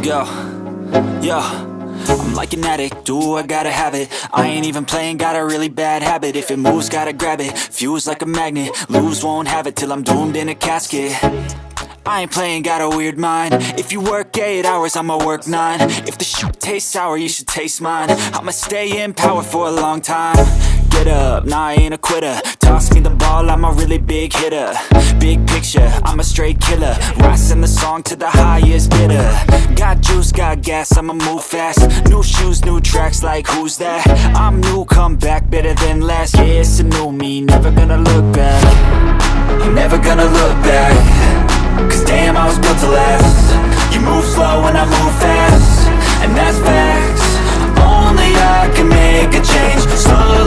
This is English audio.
go. Yo, I'm like an addict, do I gotta have it. I ain't even playing, got a really bad habit. If it moves, gotta grab it, fuse like a magnet. Lose, won't have it till I'm doomed in a casket. I ain't playing, got a weird mind. If you work 8 hours, I'ma work 9. If the shoot tastes sour, you should taste mine. I'ma stay in power for a long time. Get up, nah, I ain't a quitter. Toss me the ball, I'm a really big hitter. Big picture, I'm a straight killer. Rising the song to the highest bidder. Got juice, got gas, I'ma move fast. New shoes, new tracks, like who's that? I'm new, come back, better than last. Yeah, it's a new me, never gonna look back. I'm never gonna look back. Cause damn, I was built to last. You move slow and I move fast, and that's facts. Only I can make a change. Slow